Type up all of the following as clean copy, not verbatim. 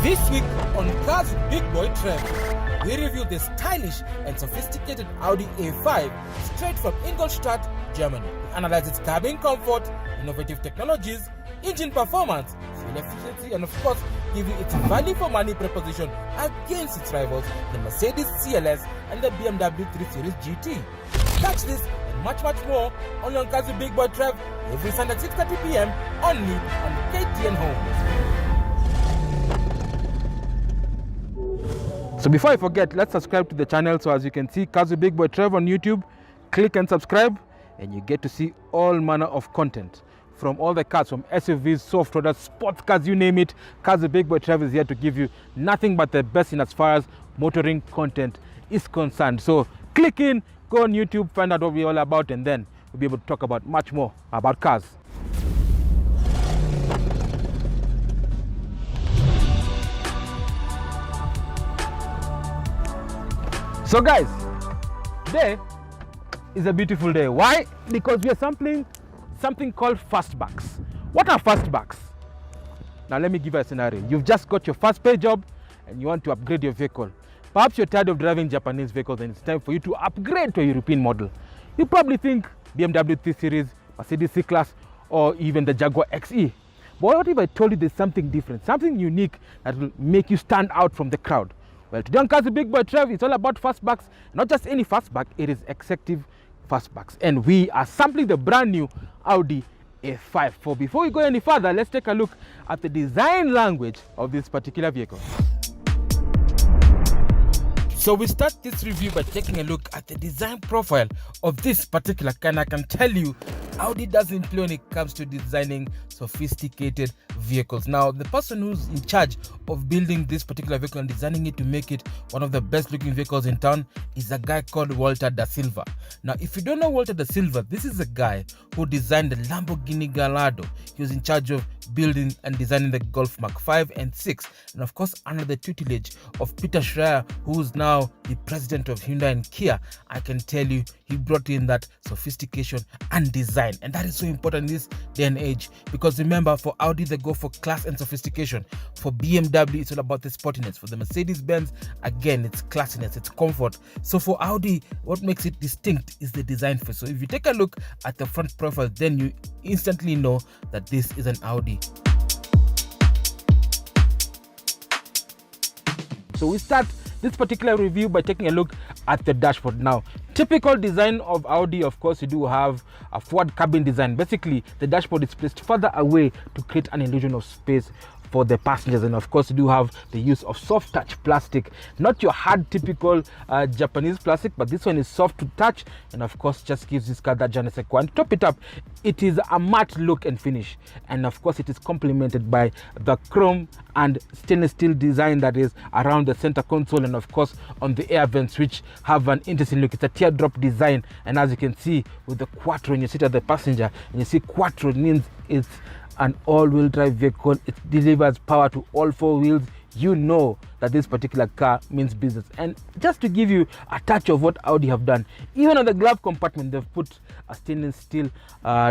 This week on Cars with Big Boy Trev, we review the stylish and sophisticated Audi A5 straight from Ingolstadt, Germany. We analyze its cabin comfort, innovative technologies, engine performance, fuel efficiency, and of course, give you its value for money proposition against its rivals, the Mercedes CLS and the BMW 3 Series GT. Catch this and much more only on Cars with Big Boy Trev every Sunday at 6:30 p.m. only on KTN Home. So before I forget, let's subscribe to the channel. So as you can see, Cars with Big Boy Trev on YouTube. Click and subscribe and you get to see all manner of content from all the cars, from SUVs, soft roaders, sports cars, you name it. Cars with Big Boy Trev is here to give you nothing but the best in as far as motoring content is concerned. So click in, go on YouTube, find out what we're all about, and then we'll be able to talk about much more about cars. So guys, today is a beautiful day. Why? Because we are sampling something called fastbacks. What are fastbacks? Now let me give you a scenario. You've just got your first pay job and you want to upgrade your vehicle. Perhaps you're tired of driving Japanese vehicles and it's time for you to upgrade to a European model. You probably think BMW 3 Series, Mercedes C-Class, or even the Jaguar XE. But what if I told you there's something different, something unique that will make you stand out from the crowd? Well, today on Cars with Big Boy Trev, it's all about fastbacks. Not just any fastback, it is executive fastbacks. And we are sampling the brand new Audi A5. Before we go any further, let's take a look at the design language of this particular vehicle. So we start this review by taking a look at the design profile of this particular car. And I can tell you, Audi doesn't play when it comes to designing sophisticated vehicles. Now, the person who's in charge of building this particular vehicle and designing it to make it one of the best looking vehicles in town is a guy called Walter da Silva. Now, if you don't know Walter da Silva, this is a guy who designed the Lamborghini Gallardo. He was in charge of building and designing the Golf Mark 5 and 6, and of course under the tutelage of Peter Schreier, who's now the president of Hyundai and Kia. I can tell you he brought in that sophistication and design, and that is so important in this day and age, because remember, for Audi they go for class and sophistication. For BMW it's all about the sportiness. For the Mercedes-Benz, again, it's classiness, it's comfort. So for Audi, what makes it distinct is the design phase. So if you take a look at the front profile, then you instantly know that this is an Audi. So we start this particular review by taking a look at the dashboard. Now, typical design of Audi, of course, you do have a forward cabin design. Basically, the dashboard is placed further away to create an illusion of space for the passengers, and of course you do have the use of soft touch plastic, not your hard typical Japanese plastic, but this one is soft to touch, and of course just gives this car that je ne sais quoi. And to top it up, it is a matte look and finish, and of course it is complemented by the chrome and stainless steel design that is around the center console, and of course on the air vents, which have an interesting look. It's a teardrop design, and as you can see with the quattro, when you sit at the passenger and you see quattro, it means it's an all-wheel drive vehicle. It delivers power to all four wheels. You know that this particular car means business. And just to give you a touch of what Audi have done, even on the glove compartment they've put a stainless steel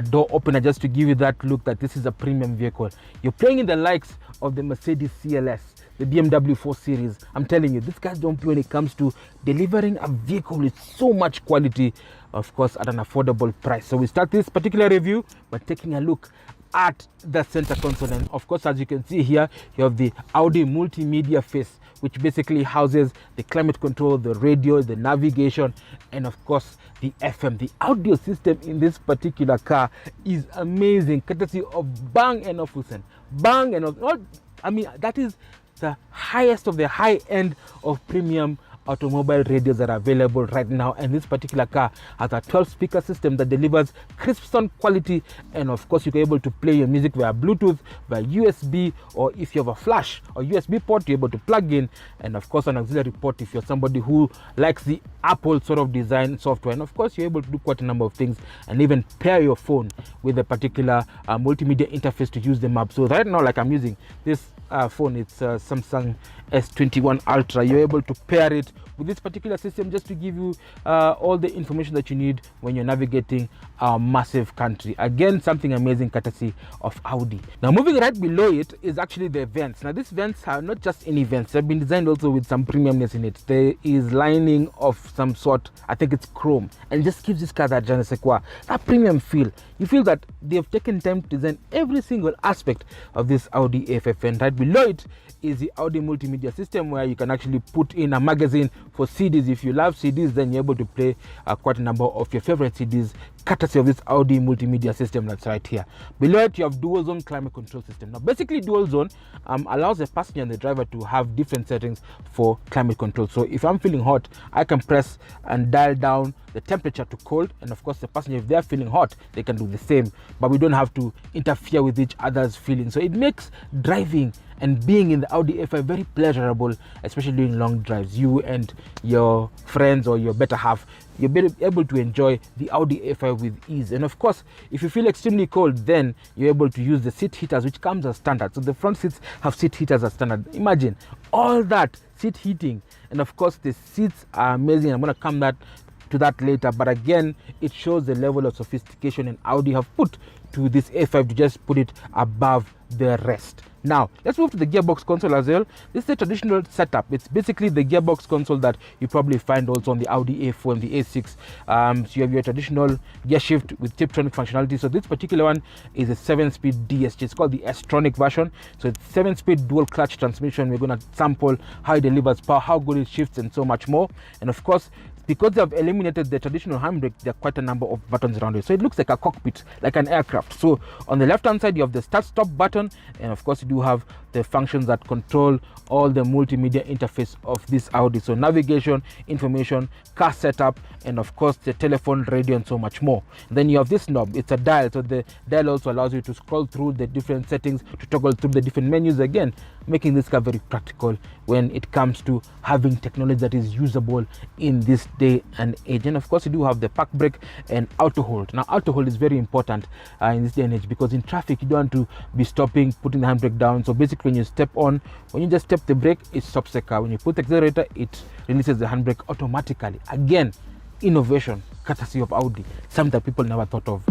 door opener, just to give you that look that this is a premium vehicle. You're playing in the likes of the Mercedes CLS, the BMW 4 Series. I'm telling you, these guys don't play when it comes to delivering a vehicle with so much quality, of course at an affordable price. So we start this particular review by taking a look at the center console, and of course, as you can see here, you have the Audi multimedia face, which basically houses the climate control, the radio, the navigation, and of course the FM. The audio system in this particular car is amazing, courtesy of Bang & Olufsen. Bang & Olufsen, I mean, that is the highest of the high end of premium automobile radios that are available right now, and this particular car has a 12 speaker system that delivers crisp sound quality, and of course you're able to play your music via Bluetooth, via USB, or if you have a flash or USB port, you're able to plug in, and of course an auxiliary port if you're somebody who likes the Apple sort of design software. And of course you're able to do quite a number of things and even pair your phone with a particular multimedia interface to use the map. So right now, like I'm using this phone, it's Samsung S21 Ultra. You're able to pair it with this particular system just to give you all the information that you need when you're navigating our massive country. Again, something amazing courtesy of Audi. Now, moving right below it is actually the vents. Now, these vents are not just any vents. They've been designed also with some premiumness in it. There is lining of some sort. I think it's chrome, and just gives this car that je ne sais quoi, that premium feel. You feel that they've taken time to design every single aspect of this Audi A5, and right below it is the Audi multimedia system, where you can actually put in a magazine for CDs. If you love CDs, then you're able to play quite a number of your favorite CDs courtesy of this Audi multimedia system that's right here. Below it, you have dual zone climate control system. Now, basically, dual zone allows the passenger and the driver to have different settings for climate control. So if I'm feeling hot, I can press and dial down the temperature to cold, and of course the passenger, if they're feeling hot, they can do the same, but we don't have to interfere with each other's feelings. So it makes driving and being in the Audi A5 very pleasurable, especially during long drives. You and your friends or your better half, you'll be able to enjoy the Audi A5 with ease. And of course, if you feel extremely cold, then you're able to use the seat heaters, which comes as standard. So the front seats have seat heaters as standard. Imagine all that seat heating, and of course the seats are amazing. I'm going to come to that later, but again, it shows the level of sophistication and Audi have put to this A5 to just put it above the rest. Now, let's move to the gearbox console as well. This is a traditional setup. It's basically the gearbox console that you probably find also on the Audi A4 and the A6. So you have your traditional gear shift with Tiptronic functionality. So this particular one is a 7-speed DSG. It's called the S-Tronic version. So it's 7-speed dual clutch transmission. We're going to sample how it delivers power, how good it shifts, and so much more. And of course, because they have eliminated the traditional handbrake, there are quite a number of buttons around it. So it looks like a cockpit, like an aircraft. So on the left hand side, you have the start-stop button, and of course you do have the functions that control all the multimedia interface of this Audi. So navigation, information, car setup, and of course the telephone, radio, and so much more. And then you have this knob. It's a dial. So the dial also allows you to scroll through the different settings, to toggle through the different menus, again making this car very practical when it comes to having technology that is usable in this day and age. And of course, you do have the park brake and auto hold. Now, auto hold is very important in this day and age, because in traffic you don't want to be stopping, putting the handbrake down. So basically, when you step on, when you just step the brake, it stops the car. When you put the accelerator, it releases the handbrake automatically. Again, innovation courtesy of Audi, something that people never thought of.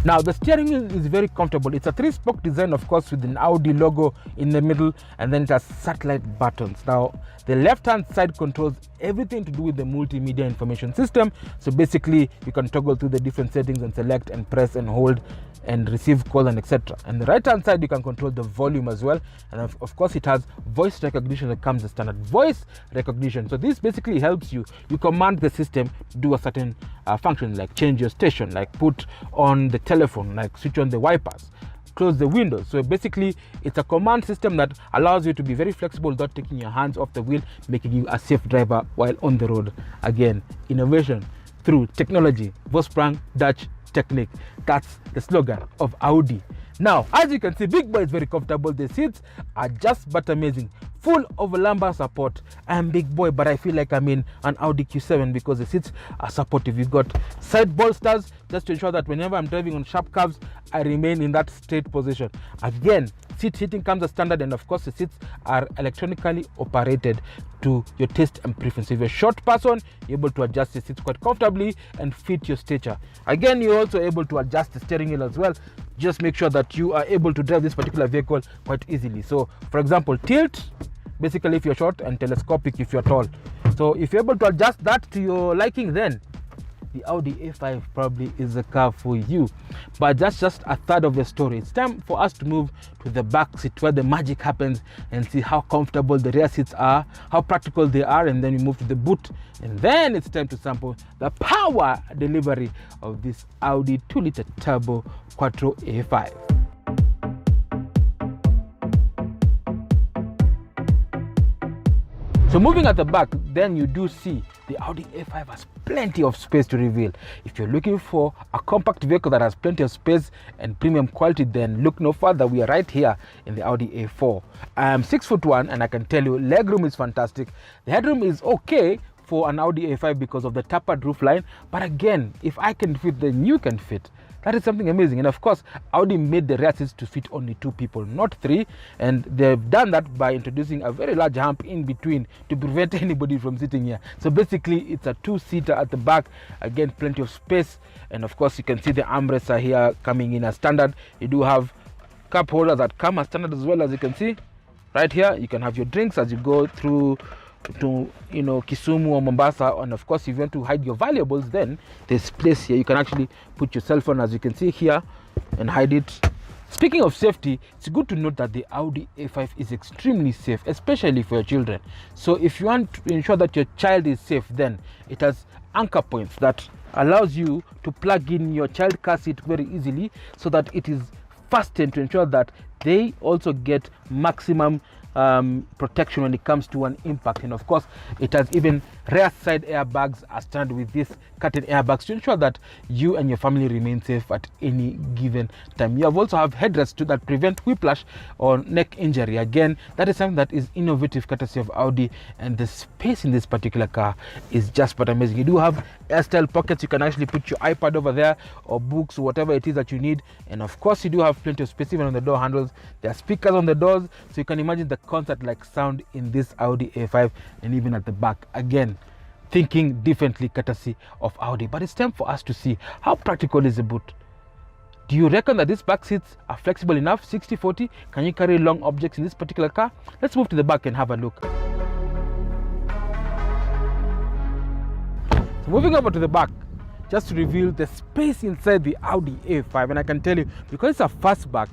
Now, the steering wheel is very comfortable. It's a 3-spoke design, of course, with an Audi logo in the middle, and then it has satellite buttons. Now, the left-hand side controls everything to do with the multimedia information system. So basically, you can toggle through the different settings and select and press and hold and receive call and etc. And the right-hand side, you can control the volume as well. And of course, it has voice recognition that comes as standard. Voice recognition. So this basically helps you. You command the system to do a certain function, like change your station, like put on the telephone, like switch on the wipers, close the windows. So basically, it's a command system that allows you to be very flexible without taking your hands off the wheel, making you a safe driver while on the road. Again, innovation through technology. Vorsprung Dutch Technique. That's the slogan of Audi. Now, as you can see, Big Boy is very comfortable. The seats are just but amazing, full of lumbar support. I am Big Boy, but I feel like I'm in an Audi Q7 because the seats are supportive. You've got side bolsters just to ensure that whenever I'm driving on sharp curves, I remain in that straight position. Again, seat heating comes as standard, and of course the seats are electronically operated to your taste and preference. If you're a short person, you're able to adjust the seats quite comfortably and fit your stature. Again, you're also able to adjust the steering wheel as well. Just make sure that you are able to drive this particular vehicle quite easily. So for example, tilt, basically if you're short, and telescopic if you're tall. So if you're able to adjust that to your liking, then the Audi A5 probably is the car for you. But that's just a third of the story. It's time for us to move to the back seat where the magic happens and see how comfortable the rear seats are, how practical they are, and then we move to the boot, and then it's time to sample the power delivery of this Audi 2-liter turbo Quattro A5. So moving at the back, then you do see the Audi A5 has plenty of space to reveal. If you're looking for a compact vehicle that has plenty of space and premium quality, then look no further. We are right here in the Audi A4. I am 6'1", and I can tell you legroom is fantastic. The headroom is okay for an Audi A5 because of the tapered roofline. But again, if I can fit, then you can fit. That is something amazing. And of course, Audi made the rear seats to fit only 2 people, not 3. And they've done that by introducing a very large hump in between to prevent anybody from sitting here. So basically, it's a 2-seater at the back. Again, plenty of space. And of course, you can see the armrests are here coming in as standard. You do have cup holders that come as standard as well, as you can see. Right here, you can have your drinks as you go through to Kisumu or Mombasa. And of course, if you want to hide your valuables, then there's place here. You can actually put your cell phone, as you can see here, and hide it. Speaking of safety, it's good to note that the Audi A5 is extremely safe, especially for your children. So if you want to ensure that your child is safe, then it has anchor points that allows you to plug in your child car seat very easily, so that it is fastened to ensure that they also get maximum protection when it comes to an impact. And of course, it has even rear side airbags are standard with this curtain airbags to ensure that you and your family remain safe at any given time. You have also have headrests too that prevent whiplash or neck injury. Again, that is something that is innovative courtesy of Audi, and the space in this particular car is just but amazing. You do have air-style pockets. You can actually put your iPad over there, or books, or whatever it is that you need. And of course, you do have plenty of space even on the door handles. There are speakers on the doors, so you can imagine the concert-like sound in this Audi A5, and even at the back. Again, thinking differently courtesy of Audi. But it's time for us to see how practical is the boot. Do you reckon that these back seats are flexible enough? 60-40? Can you carry long objects in this particular car? Let's move to the back and have a look. So moving over to the back, just to reveal the space inside the Audi A5. And I can tell you, because it's a fastback,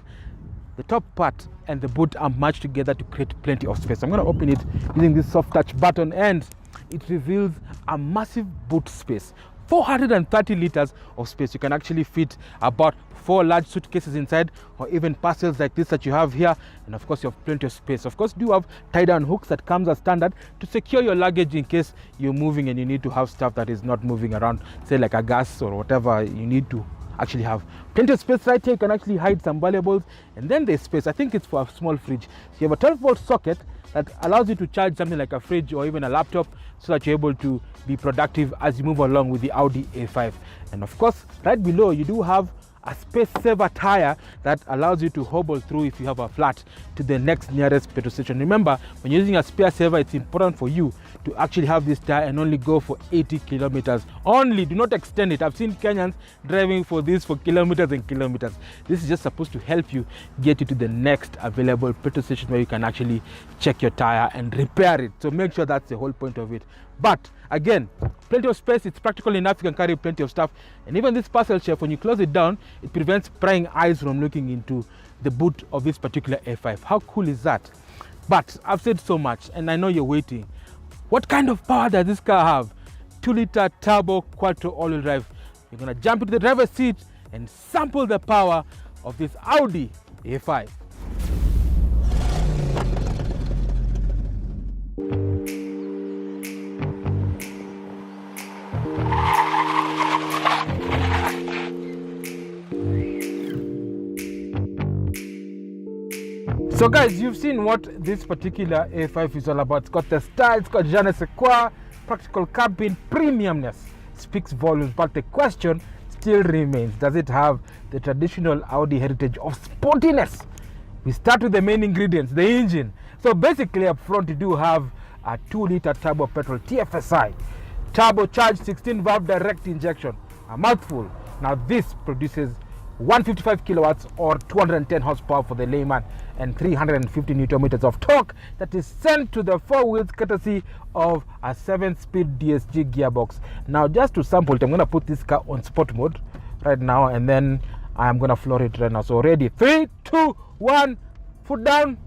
the top part and the boot are matched together to create plenty of space. I'm going to open it using this soft touch button, and it reveals a massive boot space. 430 liters of space. You can actually fit about 4 large suitcases inside, or even parcels like this that you have here. And of course, you have plenty of space. Of course, you do have tie down hooks that comes as standard to secure your luggage in case you're moving and you need to have stuff that is not moving around, say like a gas or whatever you need to actually have. Plenty of space right here. You can actually hide some valuables. And then there's space, I think it's for a small fridge. So you have a 12-volt socket that allows you to charge something like a fridge or even a laptop, so that you're able to be productive as you move along with the Audi A5. And of course, right below, you do have a space saver tire that allows you to hobble through if you have a flat to the next nearest petrol station. Remember, when you're using a spare saver, it's important for you to actually have this tire and only go for 80 kilometers only. Do not extend it. I've seen Kenyans driving for this for kilometers and kilometers. This is just supposed to help you get you to the next available petrol station where you can actually check your tire and repair it. So make sure that's the whole point of it. But again, plenty of space. It's practical enough. You can carry plenty of stuff. And even this parcel shelf, when you close it down, it prevents prying eyes from looking into the boot of this particular A5. How cool is that? But I've said so much, and I know you're waiting. What kind of power does this car have? 2-liter turbo quattro all-wheel drive. You're gonna jump into the driver's seat and sample the power of this Audi A5. So guys, you've seen what this particular A5 is all about. It's got the style, it's got je ne sais quoi, practical cabin, premiumness, speaks volumes. But the question still remains, does it have the traditional Audi heritage of sportiness? We start with the main ingredients, the engine. So basically up front you do have a 2-liter turbo petrol TFSI, turbocharged 16-valve direct injection, a mouthful. Now this produces 155 kilowatts or 210 horsepower for the layman, and 350 newton meters of torque that is sent to the 4 wheels courtesy of a 7-speed DSG gearbox. Now just to sample it, I'm going to put this car on sport mode right now, and then I'm going to floor it right now. So ready, 3, 2, 1, foot down.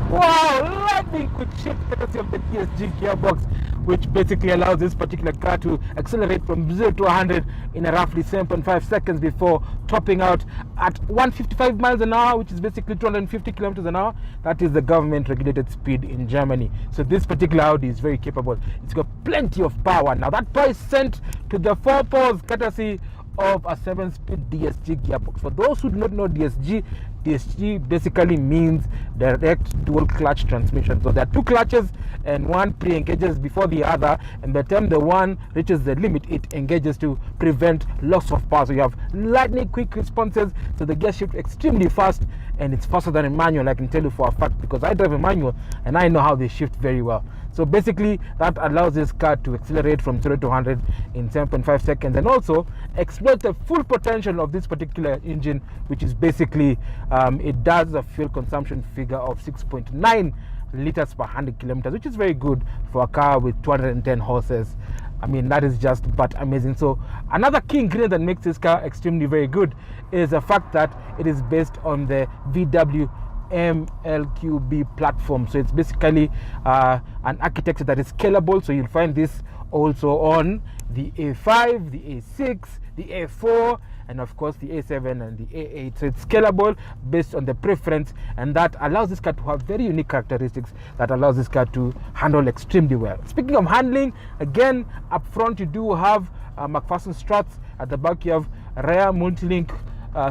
Wow, lightning quick shift courtesy of the DSG gearbox, which basically allows this particular car to accelerate from 0 to 100 in a roughly 7.5 seconds before topping out at 155 miles an hour, which is basically 250 kilometers an hour. That is the government regulated speed in Germany. So this particular Audi is very capable. It's got plenty of power. Now that power is sent to the 4 poles courtesy of a 7-speed DSG gearbox. For those who do not know DSG, DSG basically means direct dual clutch transmission. So there are two clutches and one pre-engages before the other, and by the time the one reaches the limit, it engages to prevent loss of power. So you have lightning quick responses, so the gear shift extremely fast, and it's faster than a manual. I can tell you for a fact, because I drive a manual and I know how they shift very well. So basically that allows this car to accelerate from 0 to 100 in 7.5 seconds, and also exploit the full potential of this particular engine, which is basically it does a fuel consumption figure of 6.9 liters per 100 kilometers, which is very good for a car with 210 horses. I mean, that is just but amazing. So another key ingredient that makes this car extremely very good is the fact that it is based on the VW MLQB platform. So it's basically an architecture that is scalable. So you'll find this also on the A5, the A6, the A4, and of course the A7 and the A8. So it's scalable based on the preference, and that allows this car to have very unique characteristics that allows this car to handle extremely well. Speaking of handling, again, up front you do have McPherson struts. At the back you have rear multi-link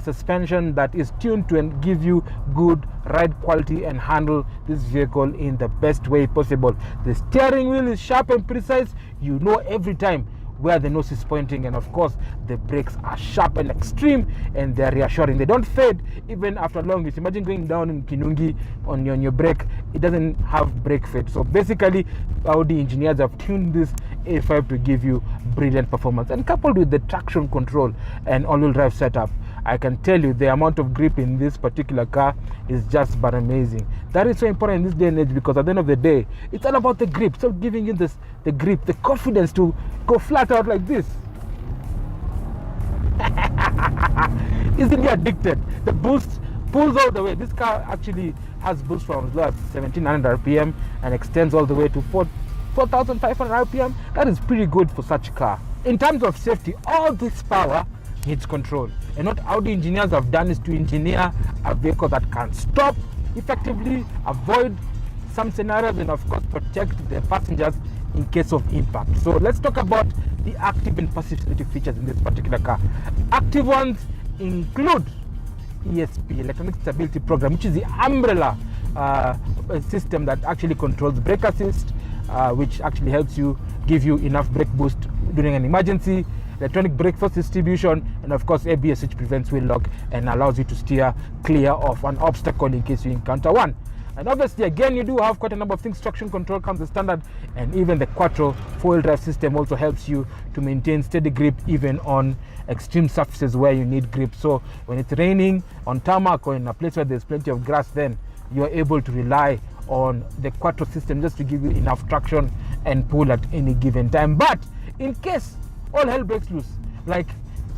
suspension that is tuned to give you good ride quality and handle this vehicle in the best way possible. The steering wheel is sharp and precise. You know every time where the nose is pointing, and of course the brakes are sharp and extreme, and they're reassuring. They don't fade even after long use. Imagine going down in Kinungi on your brake, it doesn't have brake fade. So basically Audi engineers have tuned this A5 to give you brilliant performance, and coupled with the traction control and all-wheel drive setup, I can tell you the amount of grip in this particular car is just but amazing. That is so important in this day and age, because at the end of the day, it's all about the grip. So giving you the grip, the confidence to go flat out like this. Isn't he addicted? The boost pulls all the way. This car actually has boost from 1700 RPM and extends all the way to 4500 RPM. That is pretty good for such a car. In terms of safety, all this power needs control, and what Audi engineers have done is to engineer a vehicle that can stop effectively, avoid some scenarios, and of course protect the passengers in case of impact. So let's talk about the active and passive safety features in this particular car. Active ones include ESP, electronic stability program, which is the umbrella system that actually controls brake assist, which actually helps you give you enough brake boost during an emergency. Electronic brake force distribution, and of course ABS, which prevents wheel lock and allows you to steer clear of an obstacle in case you encounter one. And obviously again you do have quite a number of things. Traction control comes as standard, and even the Quattro 4-wheel drive system also helps you to maintain steady grip even on extreme surfaces where you need grip. So when it's raining on tarmac or in a place where there's plenty of grass, then you're able to rely on the Quattro system just to give you enough traction and pull at any given time. But in case all hell breaks loose, like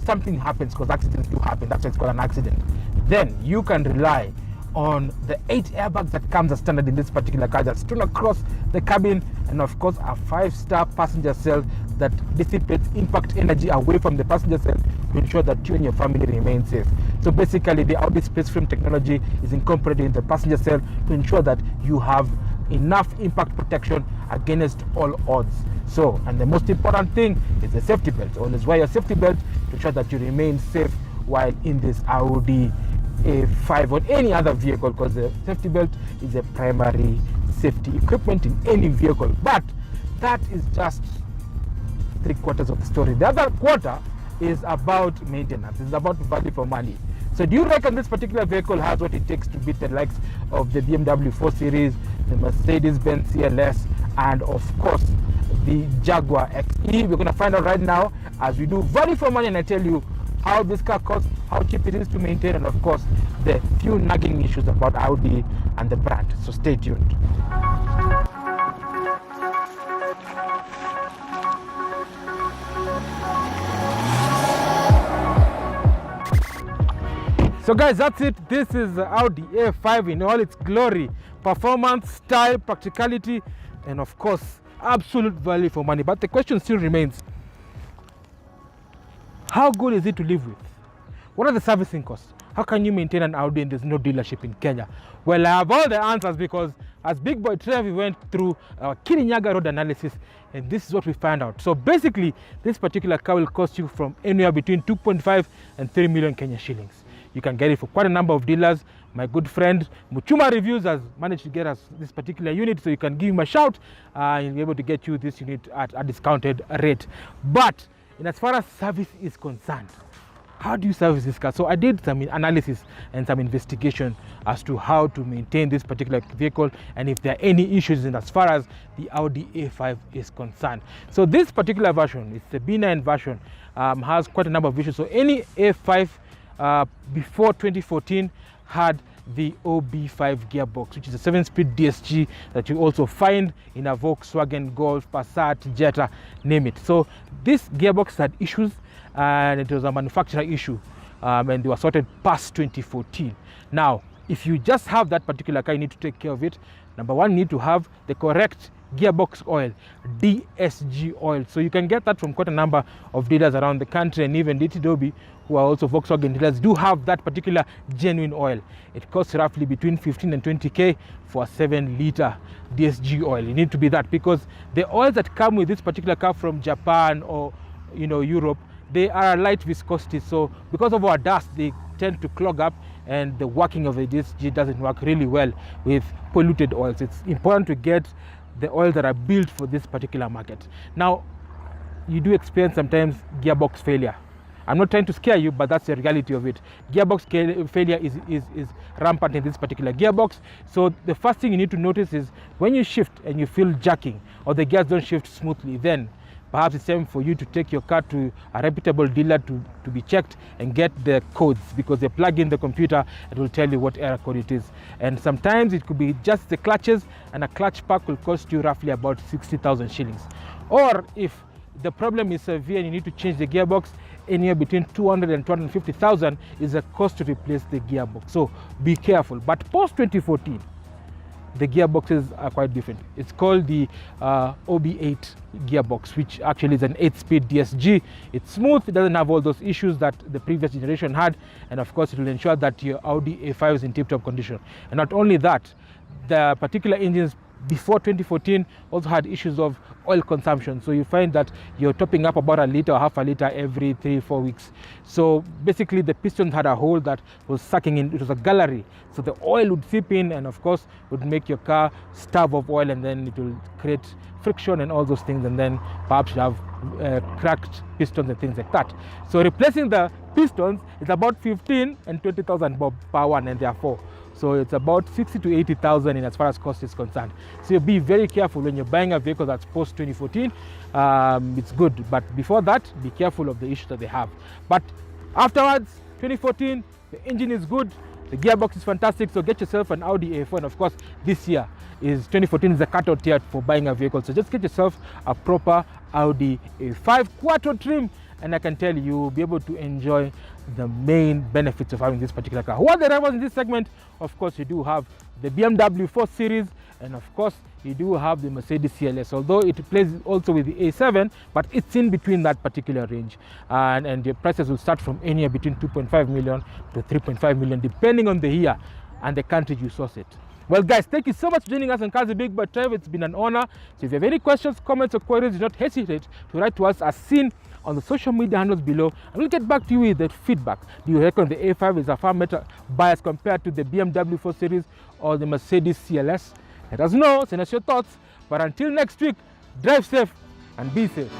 something happens, because accidents do happen, that's why it's called an accident, then you can rely on the 8 airbags that comes as standard in this particular car, that's strewn across the cabin, and of course a 5-star passenger cell that dissipates impact energy away from the passenger cell to ensure that you and your family remain safe. So basically the Audi space frame technology is incorporated in the passenger cell to ensure that you have enough impact protection against all odds. So, and the most important thing is the safety belt. Always wear your safety belt to ensure that you remain safe while in this Audi A5 or any other vehicle, because the safety belt is a primary safety equipment in any vehicle. But that is just 3/4 of the story. The other quarter is about maintenance. It's about value for money. So do you reckon this particular vehicle has what it takes to beat the likes of the BMW 4 Series, the Mercedes-Benz CLS, and of course the Jaguar XE? We're going to find out right now as we do value for money, and I tell you how this car costs, how cheap it is to maintain, and of course the few nagging issues about Audi and the brand. So stay tuned. So guys, that's it. This is the Audi A5 in all its glory. Performance, style, practicality, and of course absolute value for money. But the question still remains, how good is it to live with? What are the servicing costs? How can you maintain an Audi and there's no dealership in Kenya? Well, I have all the answers, because as Big Boy Trev went through our Kirinyaga Road analysis, and this is what we found out. So basically, this particular car will cost you from anywhere between 2.5 and 3 million Kenya shillings. You can get it for quite a number of dealers, my good friend Muchuma Reviews has managed to get us this particular unit, so you can give him a shout. He'll be able to get you this unit at a discounted rate. But in as far as service is concerned, how do you service this car? So I did some analysis and some investigation as to how to maintain this particular vehicle and if there are any issues in as far as the Audi A5 is concerned. So this particular version, it's the B9 version, has quite a number of issues. So any A5 before 2014 had the OB5 gearbox, which is a 7-speed DSG that you also find in a Volkswagen Golf, Passat, Jetta, name it. So this gearbox had issues, and it was a manufacturer issue, and they were sorted past 2014. Now, if you just have that particular car, you need to take care of it. Number one, you need to have the correct gearbox oil, DSG oil. So you can get that from quite a number of dealers around the country, and even DTW, who are also Volkswagen dealers, do have that particular genuine oil. It costs roughly between 15 and 20k for a 7-liter DSG oil. You need to be that, because the oils that come with this particular car from Japan or Europe, they are light viscosity. So because of our dust, they tend to clog up, and the working of the DSG doesn't work really well with polluted oils. It's important to get the oils that are built for this particular market. Now, you do experience sometimes gearbox failure. I'm not trying to scare you, but that's the reality of it. Gearbox failure is rampant in this particular gearbox. So the first thing you need to notice is when you shift and you feel jerking or the gears don't shift smoothly, then perhaps it's time for you to take your car to a reputable dealer to be checked and get the codes, because they plug in the computer, it will tell you what error code it is. And sometimes it could be just the clutches, and a clutch pack will cost you roughly about 60,000 shillings. Or if the problem is severe and you need to change the gearbox, anywhere between 200 and 250,000 is a cost to replace the gearbox. So be careful. But post 2014, the gearboxes are quite different. It's called the OB8 gearbox, which actually is an 8-speed DSG. It's smooth, it doesn't have all those issues that the previous generation had, and of course it will ensure that your Audi A5 is in tip-top condition. And not only that, the particular engines before 2014 also had issues of oil consumption. So you find that you're topping up about a liter or half a liter every 3-4 weeks. So basically the pistons had a hole that was sucking in. It was a gallery, so the oil would seep in and of course would make your car starve of oil, and then it will create friction and all those things, and then perhaps you have cracked pistons and things like that. So replacing the pistons is about 15 and 20,000 bob per one, and therefore so it's about 60 to 80,000 in as far as cost is concerned. So be very careful when you're buying a vehicle that's post 2014. It's good, but before that, be careful of the issues that they have. But afterwards, 2014, the engine is good, the gearbox is fantastic. So get yourself an Audi A4, and of course, this year is 2014 is the cutoff year for buying a vehicle. So just get yourself a proper Audi A5 Quattro trim, and I can tell you, you'll be able to enjoy the main benefits of having this particular car. Who are the rivals in this segment? Of course, you do have the BMW 4 Series, and of course, you do have the Mercedes CLS, although it plays also with the A7, but it's in between that particular range. And the prices will start from anywhere between 2.5 million to 3.5 million, depending on the year and the country you source it. Well, guys, thank you so much for joining us on Kazi Big But Drive. It's been an honor. So if you have any questions, comments, or queries, do not hesitate to write to us as seen on the social media handles below, and we'll get back to you with the feedback. Do you reckon the A5 is a far better buy as compared to the BMW 4 Series or the Mercedes CLS? Let us know, send us your thoughts. But until next week, drive safe and be safe.